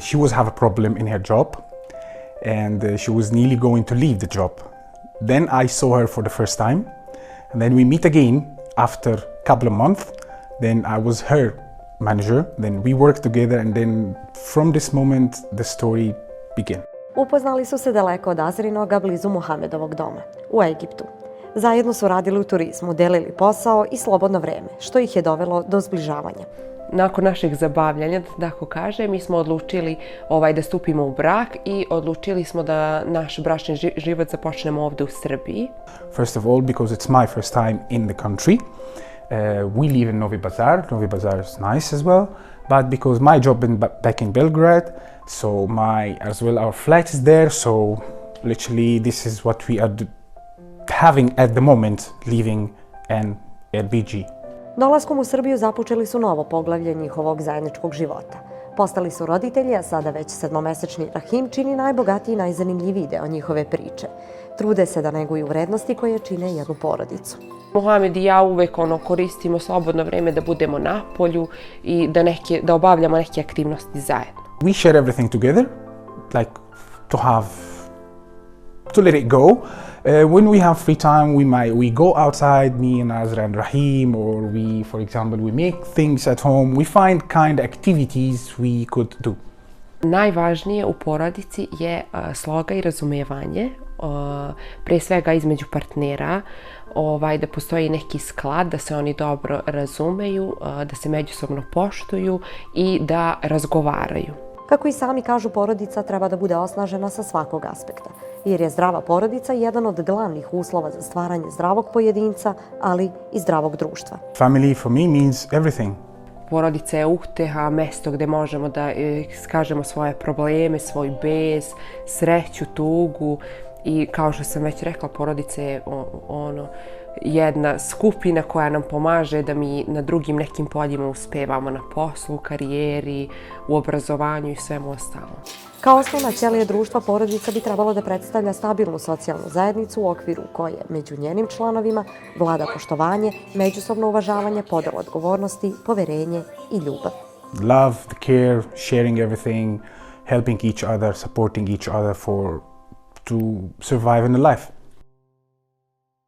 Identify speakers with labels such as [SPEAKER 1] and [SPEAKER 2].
[SPEAKER 1] she was have a problem in her job, and she was nearly going to leave the job. Then I saw her for the first time, and then we meet again after a couple of months. Then I was her manager, then we worked together, and then from this moment the story began.
[SPEAKER 2] Upoznali su se daleko od Azrinoga, blizu Muhamedovog doma, u Egiptu. Zajedno su radili u turizmu, delili posao i slobodno vreme, što ih je dovelo do zbližavanja.
[SPEAKER 3] Nakon našeg zabavljanja, da tako kažem, mi smo odlučili da stupimo u brak i odlučili smo da naš bračni život započnemo ovdje u Srbiji.
[SPEAKER 1] First of all, because it's my first time in the country. We live in Novi Pazar. Novi Pazar is nice as well, but because my job back in Belgrade, so our flat is there, so literally this is what we are having at the moment, living in LBG.
[SPEAKER 2] Dolaskom u Srbiju započeli su novo poglavlje njihovog zajedničkog života. Postali su roditelji, a sada već 7-mesečni Rahim čini najbogatiji i najzanimljiviji deo njihove priče. Trude se da neguju vrednosti koje čine jednu porodicu.
[SPEAKER 3] Muhamed i ja uvek koristimo slobodno vreme da budemo na polju i da obavljamo neke aktivnosti zajedno.
[SPEAKER 1] We share everything together, like to let it go. When we have free time, we go outside, me and Azra and Rahim, or for example, we make things at home. We find kind of activities we could do.
[SPEAKER 3] Najvažnije u porodici je sloga i razumevanje, pre svega između partnera, da postoji neki sklad, da se oni dobro razumeju, da se međusobno poštuju i da razgovaraju.
[SPEAKER 2] Kako i sami kažu, porodica treba da bude osnažena sa svakog aspekta, jer je zdrava porodica jedan od glavnih uslova za stvaranje zdravog pojedinca, ali i zdravog društva.
[SPEAKER 1] Family for me means everything.
[SPEAKER 3] Porodica je uteha, mesto gde možemo da iskažemo svoje probleme, svoj bes, sreću, tugu i kao što sam već rekla, porodica je jedna skupina koja nam pomaže da mi na drugim nekim poljima uspevamo na poslu, karijeri, u obrazovanju i svemu ostalom.
[SPEAKER 2] Kao osnovna ćelija društva, porodica bi trebalo da predstavlja stabilnu socijalnu zajednicu u okviru koje među njenim članovima vlada poštovanje, međusobno uvažavanje, podela odgovornosti, poverenje i ljubav.
[SPEAKER 1] Love, the care, sharing everything, helping each other, supporting each other to survive in the life.